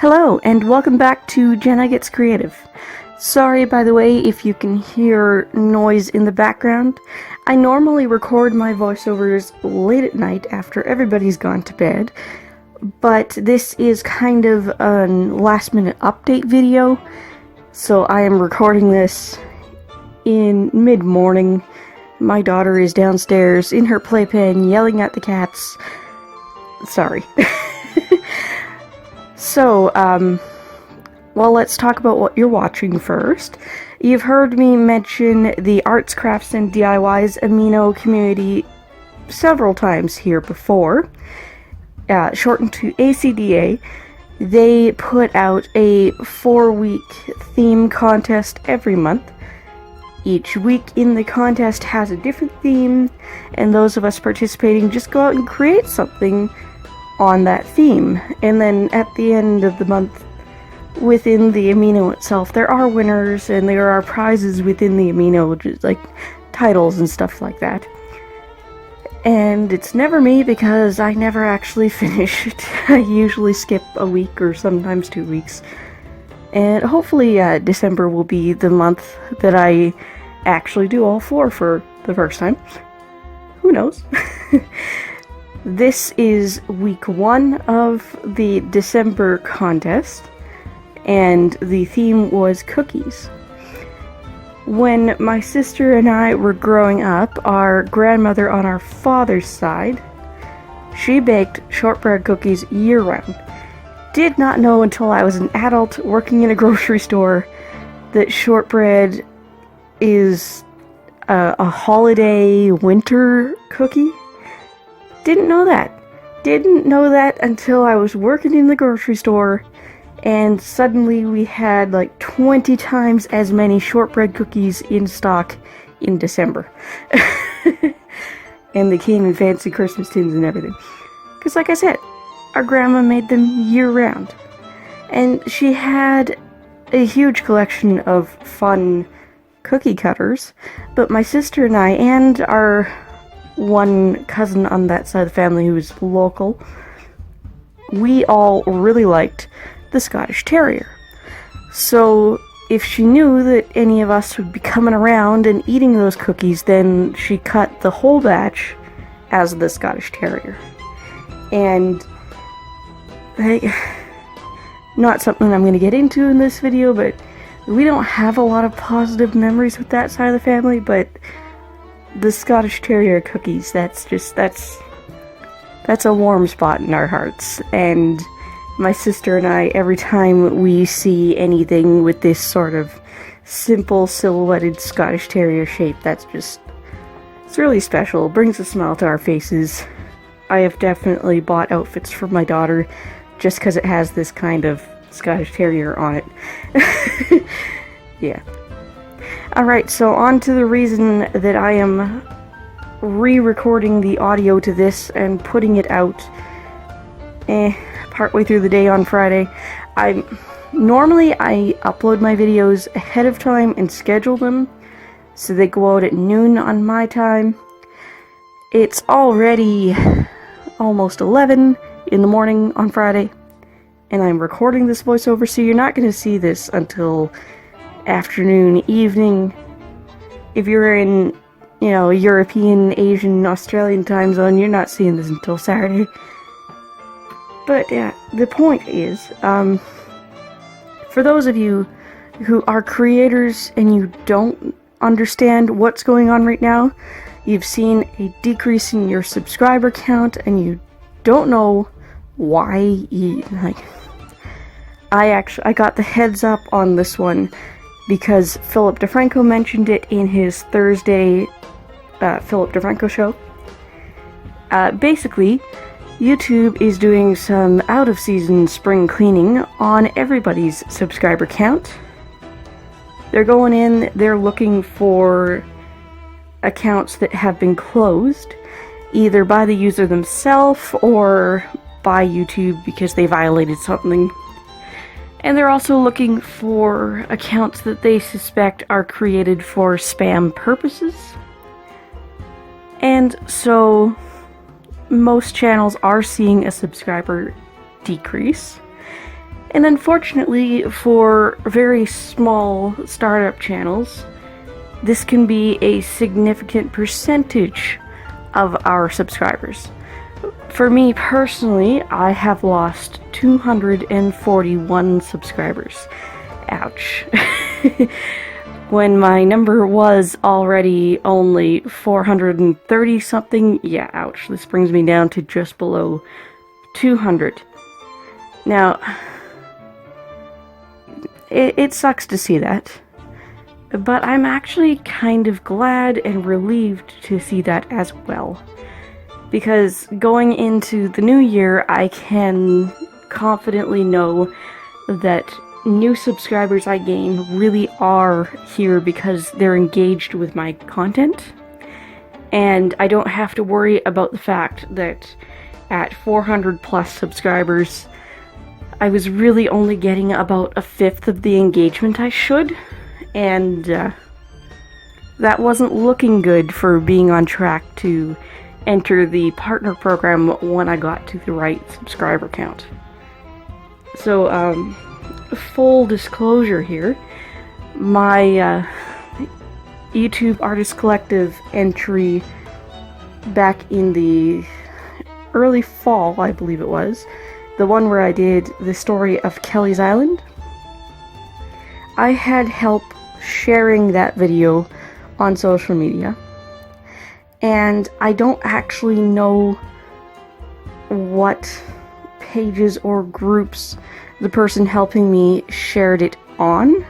Hello, and welcome back to Jenna Gets Creative. Sorry, by the way, if you can hear noise in the background. I normally record my voiceovers late at night after everybody's gone to bed, but this is kind of a last-minute update video, so I am recording this in mid-morning. My daughter is downstairs in her playpen yelling at the cats. Sorry. So, well, let's talk about what you're watching first. You've heard me mention the Arts, Crafts, and DIYs Amino community several times here before. Shortened to ACDA, they put out a 4-week theme contest every month. Each week in the contest has a different theme, and those of us participating just go out and create something on that theme. And then at the end of the month, within the Amino itself, there are winners and there are prizes within the Amino, just like titles and stuff like that. And it's never me because I never actually finish it. I usually skip a week or sometimes 2 weeks. And hopefully December will be the month that I actually do all 4 for the first time. Who knows? This is week 1 of the December contest, and the theme was cookies. When my sister and I were growing up, our grandmother on our father's side, she baked shortbread cookies year-round. Did not know until I was an adult working in a grocery store that shortbread is a holiday winter cookie. Didn't know that. Didn't know that until I was working in the grocery store, and suddenly we had like 20 times as many shortbread cookies in stock in December. And they came in fancy Christmas tins and everything. Because like I said, our grandma made them year-round. And she had a huge collection of fun cookie cutters, but my sister and I, and our one cousin on that side of the family who was local, we all really liked the Scottish Terrier. So if she knew that any of us would be coming around and eating those cookies, then she cut the whole batch as the Scottish Terrier. And not something I'm going to get into in this video, but we don't have a lot of positive memories with that side of the family, but the Scottish Terrier cookies, that's a warm spot in our hearts. And my sister and I, every time we see anything with this sort of simple silhouetted Scottish Terrier shape, it's really special. It brings a smile to our faces. I have definitely bought outfits for my daughter just because it has this kind of Scottish Terrier on it. Yeah. Alright, so on to the reason that I am re-recording the audio to this and putting it out partway through the day on Friday. Normally I upload my videos ahead of time and schedule them so they go out at noon on my time. It's already almost 11 in the morning on Friday, and I'm recording this voiceover, so you're not going to see this until afternoon, evening. If you're in, European, Asian, Australian time zone, you're not seeing this until Saturday. But yeah, the point is, for those of you who are creators and you don't understand what's going on right now, you've seen a decrease in your subscriber count and you don't know why, I got the heads up on this one because Philip DeFranco mentioned it in his Thursday Philip DeFranco show. Basically, YouTube is doing some out-of-season spring cleaning on everybody's subscriber count. They're going in, they're looking for accounts that have been closed, either by the user themselves or by YouTube because they violated something. And they're also looking for accounts that they suspect are created for spam purposes. And so most channels are seeing a subscriber decrease. And unfortunately, for very small startup channels, this can be a significant percentage of our subscribers. For me personally, I have lost 241 subscribers. Ouch. When my number was already only 430 something, yeah, ouch. This brings me down to just below 200. Now, it sucks to see that, but I'm actually kind of glad and relieved to see that as well. Because going into the new year, I can confidently know that new subscribers I gain really are here because they're engaged with my content. And I don't have to worry about the fact that at 400 plus subscribers, I was really only getting about a fifth of the engagement I should. And that wasn't looking good for being on track to enter the partner program when I got to the right subscriber count. So, full disclosure here, my YouTube Artist Collective entry back in the early fall, I believe it was, the one where I did the story of Kelly's Island, I had help sharing that video on social media, and I don't actually know what pages or groups the person helping me shared it on,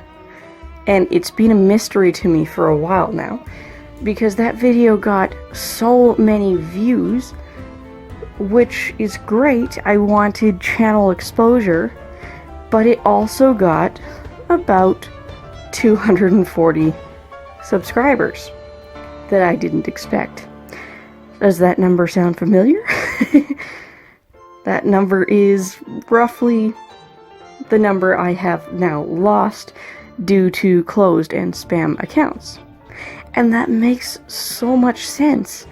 and it's been a mystery to me for a while now, because that video got so many views, which is great. I wanted channel exposure, but it also got about 240 subscribers that I didn't expect. Does that number sound familiar? That number is roughly the number I have now lost due to closed and spam accounts. And that makes so much sense,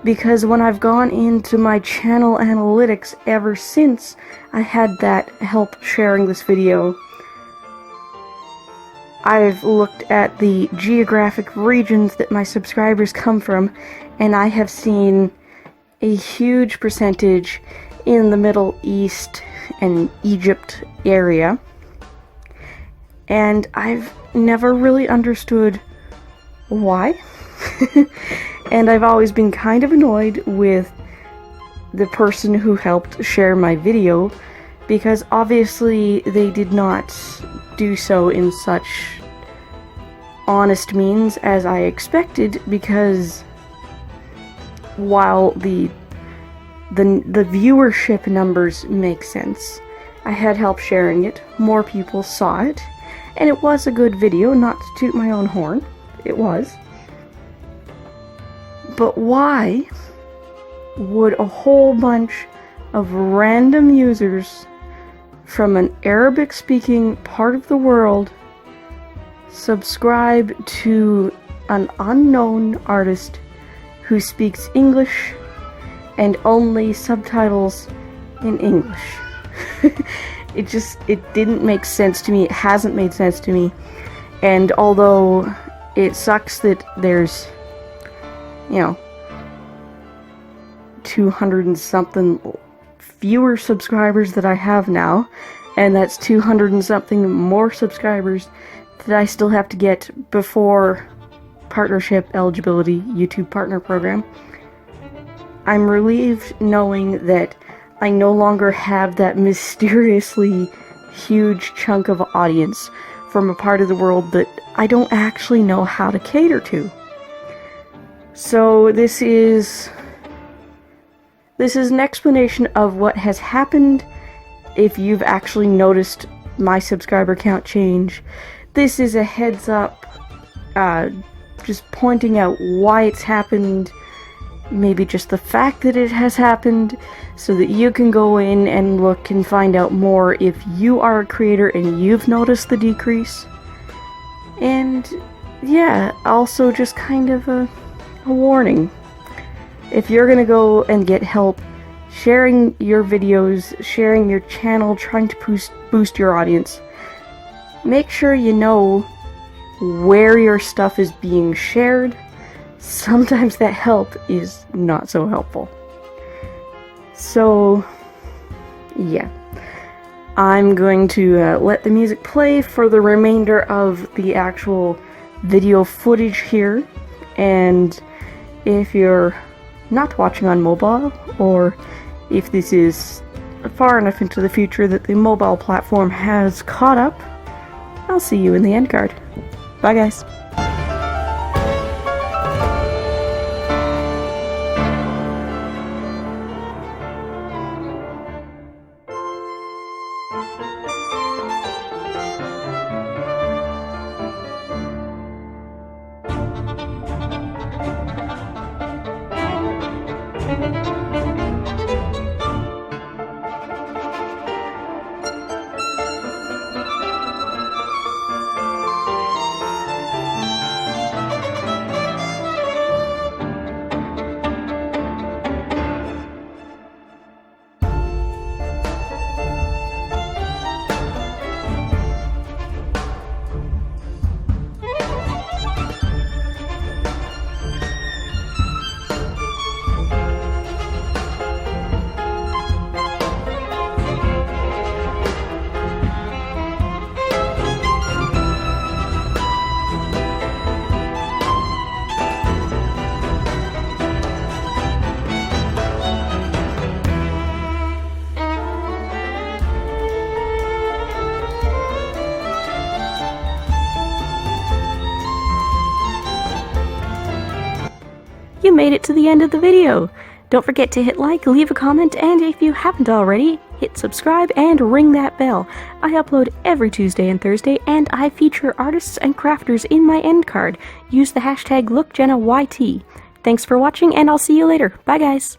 because when I've gone into my channel analytics ever since I had that help sharing this video, I've looked at the geographic regions that my subscribers come from, and I have seen a huge percentage in the Middle East and Egypt area, and I've never really understood why. And I've always been kind of annoyed with the person who helped share my video, because obviously they did not do so in such honest means as I expected, because while the viewership numbers make sense, I had help sharing it, more people saw it, and it was a good video, not to toot my own horn, it was. But why would a whole bunch of random users from an Arabic-speaking part of the world subscribe to an unknown artist who speaks English and only subtitles in English? It didn't make sense to me. It hasn't made sense to me. And although it sucks that there's, 200 and something fewer subscribers that I have now, and that's 200 and something more subscribers that I still have to get before partnership eligibility, YouTube partner program, I'm relieved knowing that I no longer have that mysteriously huge chunk of audience from a part of the world that I don't actually know how to cater to. So this is an explanation of what has happened. If you've actually noticed my subscriber count change, this is a heads up, just pointing out why it's happened, maybe just the fact that it has happened, so that you can go in and look and find out more if you are a creator and you've noticed the decrease. And yeah, also just kind of a warning. If you're gonna go and get help sharing your videos, sharing your channel, trying to boost your audience. Make sure you know where your stuff is being shared. Sometimes that help is not so helpful. So, yeah. I'm going to let the music play for the remainder of the actual video footage here. And if you're not watching on mobile, or if this is far enough into the future that the mobile platform has caught up, I'll see you in the end card. Bye guys. You made it to the end of the video! Don't forget to hit like, leave a comment, and if you haven't already, hit subscribe and ring that bell. I upload every Tuesday and Thursday, and I feature artists and crafters in my end card. Use the hashtag LookJennaYT. Thanks for watching, and I'll see you later. Bye guys!